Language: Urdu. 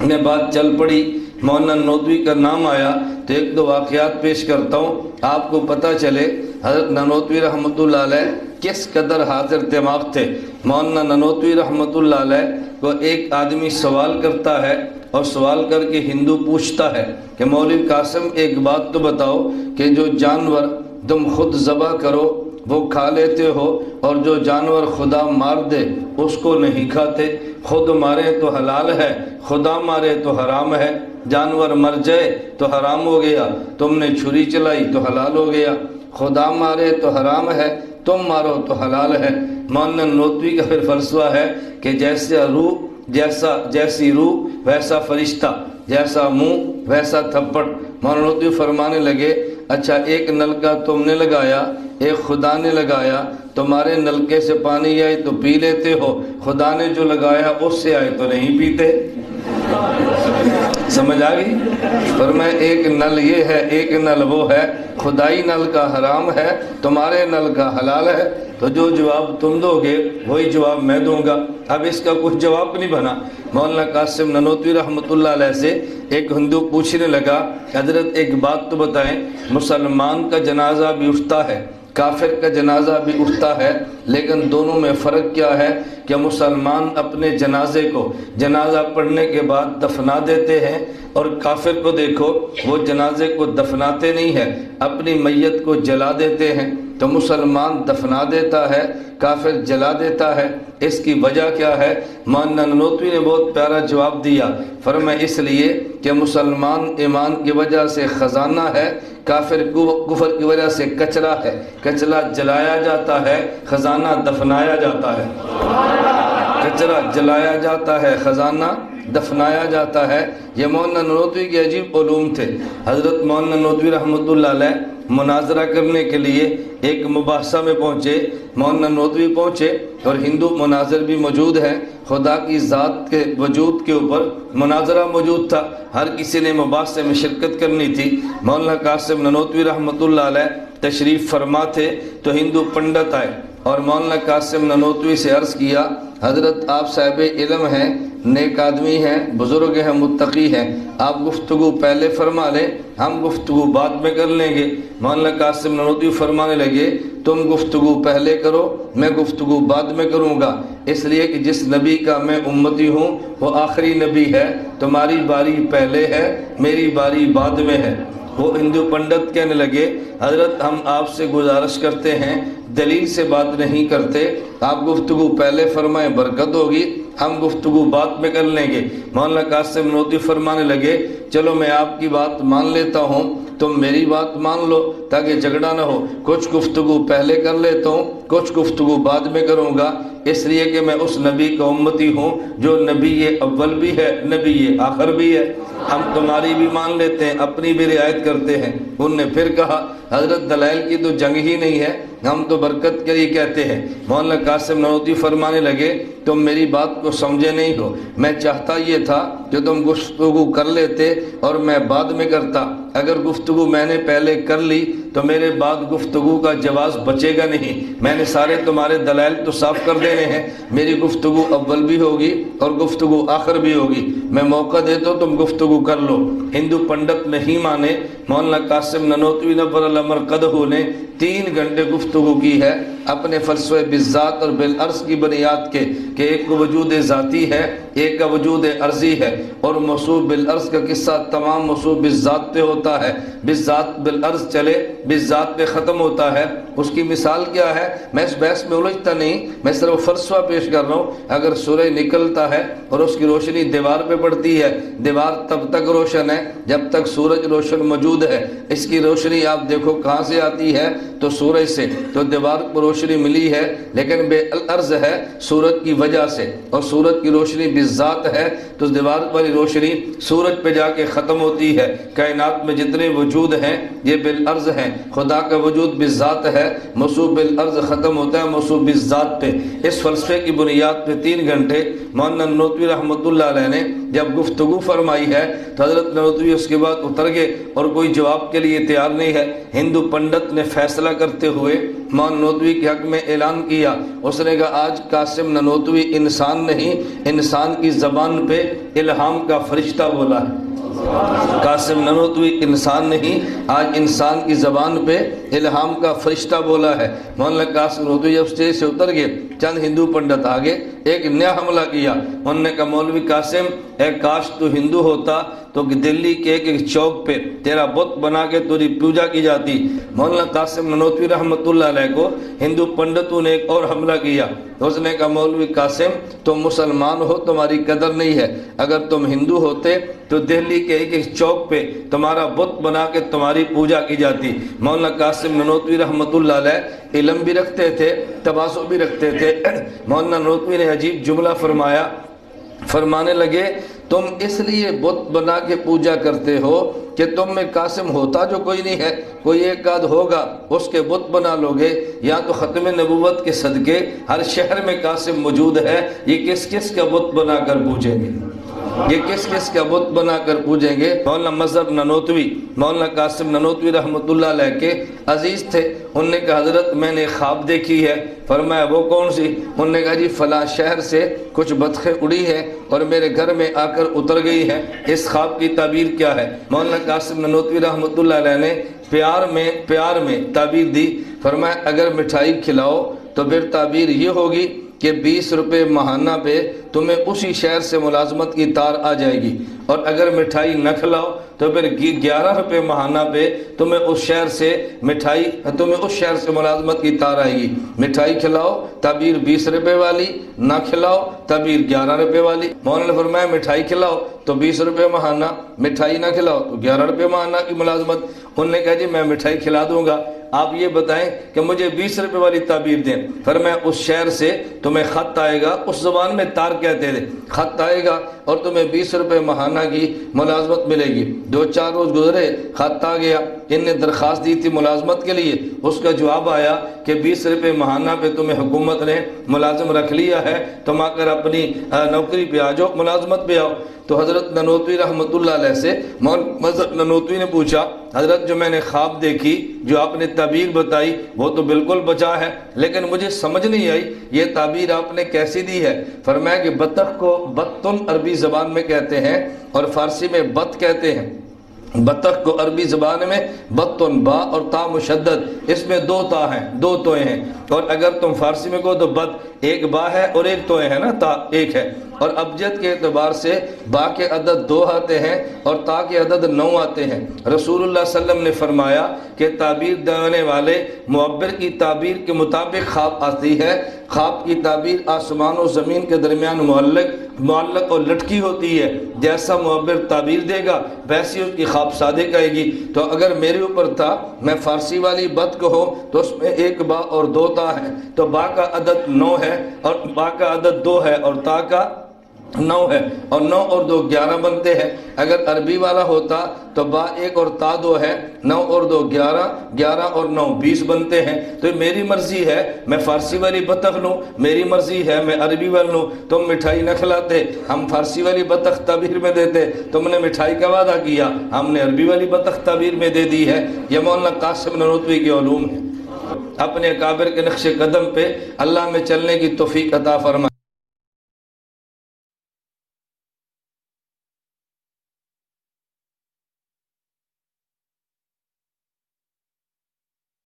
نے بات چل پڑی، مولانا نانوتوی کا نام آیا تو ایک دو واقعات پیش کرتا ہوں آپ کو پتہ چلے حضرت نانوتوی رحمۃ اللہ علیہ کس قدر حاضر دماغ تھے۔ مولانا نانوتوی رحمۃ اللہ علیہ کو ایک آدمی سوال کرتا ہے اور سوال کر کے ہندو پوچھتا ہے کہ مولوی قاسم ایک بات تو بتاؤ کہ جو جانور تم خود ذبح کرو وہ کھا لیتے ہو اور جو جانور خدا مار دے اس کو نہیں کھاتے، خود مارے تو حلال ہے، خدا مارے تو حرام ہے، جانور مر جائے تو حرام ہو گیا، تم نے چھری چلائی تو حلال ہو گیا، خدا مارے تو حرام ہے، تم مارو تو حلال ہے۔ مولانا نانوتوی کا پھر فلسفہ ہے کہ جیسی روح ویسا فرشتہ، جیسا منہ ویسا تھپڑ۔ مولانا نانوتوی فرمانے لگے اچھا ایک نلکا تم نے لگایا، ایک خدا نے لگایا، تمہارے نلکے سے پانی آئے تو پی لیتے ہو، خدا نے جو لگایا اس سے آئے تو نہیں پیتے۔ سمجھ آ گئی؟ فرمایا ایک نل یہ ہے، ایک نل وہ ہے، خدائی نل کا حرام ہے، تمہارے نل کا حلال ہے۔ تو جو جواب تم دو گے وہی جواب میں دوں گا۔ اب اس کا کچھ جواب نہیں بنا۔ مولانا قاسم نانوتوی رحمۃ اللہ علیہ سے ایک ہندو پوچھنے لگا حضرت ایک بات تو بتائیں، مسلمان کا جنازہ بھی اٹھتا ہے، کافر کا جنازہ بھی اٹھتا ہے، لیکن دونوں میں فرق کیا ہے کہ مسلمان اپنے جنازے کو جنازہ پڑھنے کے بعد دفنا دیتے ہیں اور کافر کو دیکھو وہ جنازے کو دفناتے نہیں ہیں، اپنی میت کو جلا دیتے ہیں۔ تو مسلمان دفنا دیتا ہے، کافر جلا دیتا ہے، اس کی وجہ کیا ہے؟ مولانا نانوتوی نے بہت پیارا جواب دیا، فرمایا اس لیے کہ مسلمان ایمان کی وجہ سے خزانہ ہے، کافر کفر کی وجہ سے کچرا ہے، کچرا جلایا جاتا ہے، خزانہ دفنایا جاتا ہے۔ کچرا جلایا جاتا ہے، خزانہ دفنایا جاتا ہے۔ یہ مولانا نانوتوی کے عجیب علوم تھے۔ حضرت مولانا نانوتوی رحمۃ اللہ علیہ مناظرہ کرنے کے لیے ایک مباحثہ میں پہنچے، مولانا نانوتوی پہنچے اور ہندو مناظر بھی موجود ہیں، خدا کی ذات کے وجود کے اوپر مناظرہ موجود تھا، ہر کسی نے مباحثے میں شرکت کرنی تھی۔ مولانا قاسم نانوتوی رحمۃ اللہ علیہ تشریف فرما تھے تو ہندو پنڈت آئے اور مولانا قاسم نانوتوی سے عرض کیا حضرت آپ صاحب علم ہیں، نیک آدمی ہیں، بزرگ ہیں، متقی ہیں، آپ گفتگو پہلے فرما لیں، ہم گفتگو بعد میں کر لیں گے۔ مولانا قاسم نانوتوی فرمانے لگے تم گفتگو پہلے کرو، میں گفتگو بعد میں کروں گا، اس لیے کہ جس نبی کا میں امتی ہوں وہ آخری نبی ہے، تمہاری باری پہلے ہے، میری باری بعد میں ہے۔ وہ ہندو پنڈت کہنے لگے حضرت ہم آپ سے گزارش کرتے ہیں، دلیل سے بات نہیں کرتے، آپ گفتگو پہلے فرمائیں برکت ہوگی، ہم گفتگو بعد میں کر لیں گے۔ مولانا قاسم نانوتوی فرمانے لگے چلو میں آپ کی بات مان لیتا ہوں، تم میری بات مان لو تاکہ جھگڑا نہ ہو، کچھ گفتگو پہلے کر لیتا ہوں، کچھ گفتگو بعد میں کروں گا، اس لیے کہ میں اس نبی کا امتی ہوں جو نبی اول بھی ہے، نبی آخر بھی ہے، ہم تمہاری بھی مان لیتے ہیں، اپنی بھی رعایت کرتے ہیں۔ انہوں نے پھر کہا حضرت دلائل کی تو جنگ ہی نہیں ہے، ہم تو برکت کے لیے کہتے ہیں۔ مولانا قاسم نانوتوی فرمانے لگے تم میری بات کو سمجھے نہیں ہو، میں چاہتا یہ تھا کہ تم گفتگو کر لیتے اور میں بعد میں کرتا، اگر گفتگو میں نے پہلے کر لی تو میرے بعد گفتگو کا جواز بچے گا نہیں، میں نے سارے تمہارے دلائل تو صاف کر دینے ہیں، میری گفتگو اول بھی ہوگی اور گفتگو آخر بھی ہوگی، میں موقع دیتا ہوں تم گفتگو کر لو۔ ہندو پنڈت نہیں مانے، مولانا قاسم نانوتوی نور الامر قدہ نے 3 گھنٹے گفتگو کی ہے اپنے فلسفہ بالذات اور بالعرض کی بنیاد کے کہ ایک وجود ذاتی ہے، ایک کا وجود عرضی ہے، اور موصوف بالعرض کا قصہ تمام موصوف بالذات پہ ہوتا ہے، بالذات بالعرض چلے بالذات پہ ختم ہوتا ہے۔ اس کی مثال کیا ہے؟ میں اس بحث میں الجھتا نہیں، میں صرف فلسفہ پیش کر رہا ہوں۔ اگر سورج نکلتا ہے اور اس کی روشنی دیوار پہ پڑتی ہے، دیوار تب تک روشن ہے جب تک سورج روشن موجود ہے، اس کی روشنی آپ دیکھو کہاں سے آتی ہے تو سورج سے، تو دیوار کو روشنی ملی ہے لیکن بے العرض ہے سورج کی وجہ سے، اور سورج کی روشنی بالذات ہے تو دیوار والی روشنی سورج پہ جا کے ختم ہوتی ہے۔ کائنات میں جتنے وجود ہیں یہ بالعرض ہیں، خدا کا وجود بالذات ہے، موصوف بالعرض ختم ہوتا ہے موصوف بالذات پہ۔ اس فلسفے کی بنیاد پہ 3 گھنٹے مولانا نانوتوی رحمۃ اللہ علیہ نے جب گفتگو فرمائی ہے تو حضرت نانوتوی اس کے بعد اتر گئے اور کوئی جواب کے لیے تیار نہیں ہے۔ ہندو پنڈت نے فیصلہ کرتے ہوئے مولانا نانوتوی کے حق میں اعلان کیا، اس نے کہا آج قاسم نانوتوی انسان نہیں، انسان کی زبان پہ الہام کا فرشتہ بولا ہے۔ قاسم نانوتوی انسان نہیں، آج انسان کی زبان پہ الہام کا فرشتہ بولا ہے۔ مولانا قاسم نانوتوی جب اسٹیج سے اتر گئے، چند ہندو پنڈت آگے ایک نیا حملہ کیا۔ انہوں نے کہا مولوی قاسم، اے کاش تو ہندو ہوتا تو دلی کے ایک چوک پہ تیرا بت بنا کے تیری پوجا کی جاتی۔ مولانا قاسم نانوتوی رحمۃ اللہ علیہ کو ہندو پنڈتوں نے ایک اور حملہ کیا۔ اس نے کہا مولوی قاسم تم مسلمان ہو، تمہاری قدر نہیں ہے، اگر تم ہندو ہوتے تو دہلی کے ایک چوک پہ تمہارا بت بنا کے تمہاری پوجا کی جاتی۔ مولانا قاسم نانوتوی رحمۃ اللہ علیہ علم بھی رکھتے تھے، تواضع بھی رکھتے تھے۔ مولانا نانوتوی نے عجیب جملہ فرمایا، فرمانے لگے تم اس لیے بت بنا کے پوجا کرتے ہو کہ تم میں قاسم ہوتا جو کوئی نہیں ہے، کوئی ایک آدھ ہوگا اس کے بت بنا لوگے، یا تو ختم نبوت کے صدقے ہر شہر میں قاسم موجود ہے، یہ کس کس کا بت بنا کر پوجیں گے، یہ کس کس کا بت بنا کر پوجیں گے۔ مولانا مظہر نانوتوی مولانا قاسم نانوتوی رحمۃ اللہ علیہ کے عزیز تھے۔ انہوں نے کہا حضرت میں نے خواب دیکھی ہے۔ فرمایا وہ کون سی؟ انہوں نے کہا جی فلاں شہر سے کچھ بطخیں اڑی ہیں اور میرے گھر میں آ کر اتر گئی ہیں، اس خواب کی تعبیر کیا ہے؟ مولانا قاسم نانوتوی رحمۃ اللہ علیہ نے پیار میں تعبیر دی۔ فرمایا اگر مٹھائی کھلاؤ تو پھر تعبیر یہ ہوگی کہ 20 روپے ماہانہ پہ تمہیں اسی شہر سے ملازمت کی تار آ جائے گی، اور اگر مٹھائی نہ کھلاؤ تو پھر 11 روپے ماہانہ پہ تمہیں اس شہر سے ملازمت کی تار آئے گی۔ مٹھائی کھلاؤ تعبیر 20 روپے والی، نہ کھلاؤ تعبیر 11 روپے والی۔ مولانا نے فرمایا مٹھائی کھلاؤ تو 20 روپے ماہانہ، مٹھائی نہ کھلاؤ تو 11 روپے ماہانہ کی ملازمت۔ انہوں نے کہا جی میں مٹھائی کھلا دوں گا، آپ یہ بتائیں کہ مجھے 20 روپے والی تعبیر دیں۔ فرمایا اس شہر سے تمہیں خط آئے گا، اس زبان میں تار کہتے تھے، خط آئے گا اور تمہیں 20 روپے ماہانہ کی ملازمت ملے گی۔ 2-4 روز گزرے، خط آ گیا، ان نے درخواست دی تھی ملازمت کے لیے، اس کا جواب آیا کہ 20 روپے ماہانہ پہ تمہیں حکومت نے ملازم رکھ لیا ہے، تم آ کر اپنی نوکری پہ آ جاؤ، ملازمت پہ آؤ۔ تو حضرت نانوتوی رحمۃ اللہ علیہ سے مولانا نانوتوی نے پوچھا حضرت جو میں نے خواب دیکھی، جو آپ نے تعبیر بتائی وہ تو بالکل بچا ہے، لیکن مجھے سمجھ نہیں آئی یہ تعبیر آپ نے کیسی دی ہے؟ فرمایا کہ بطخ کو بطن عربی زبان میں کہتے ہیں اور فارسی میں بط کہتے ہیں۔ بطخ کو عربی زبان میں بطن، با اور تا مشدد، اس میں 2 تا ہیں، 2 توئیں ہیں، اور اگر تم فارسی میں کہو تو بط ایک با ہے اور ایک توئیں ہے نا، تا ایک ہے، اور ابجد کے اعتبار سے با کے عدد 2 آتے ہیں اور تا کے عدد 9 آتے ہیں۔ رسول اللہ صلی اللہ علیہ وسلم نے فرمایا کہ تعبیر دینے والے معبر کی تعبیر کے مطابق خواب آتی ہے، خواب کی تعبیر آسمان و زمین کے درمیان معلق اور لٹکی ہوتی ہے، جیسا معبر تعبیر دے گا ویسی اس کی خواب صادق آئے گی۔ تو اگر میرے اوپر تھا، میں فارسی والی بت کہوں تو اس میں 1 با اور 2 تا ہے، تو با کا عدد 9 ہے اور با کا عدد 2 ہے اور تا کا 9 ہے، اور 9 اور 2 11 بنتے ہیں۔ اگر عربی والا ہوتا تو با 1 اور تا 2 ہے، 9 اور 2 11، 11 اور 9 20 بنتے ہیں۔ تو میری مرضی ہے میں فارسی والی بطخ لوں، میری مرضی ہے میں عربی والی لوں۔ تم مٹھائی نہ کھلاتے، ہم فارسی والی بطخ تعبیر میں دیتے، تم نے مٹھائی کا وعدہ کیا، ہم نے عربی والی بطخ تعبیر میں دے دی ہے۔ یہ مولانا قاسم نانوتوی کے علوم ہیں۔ اپنے اکابر کے نقش قدم پہ اللہ میں چلنے کی توفیق عطا فرمائے۔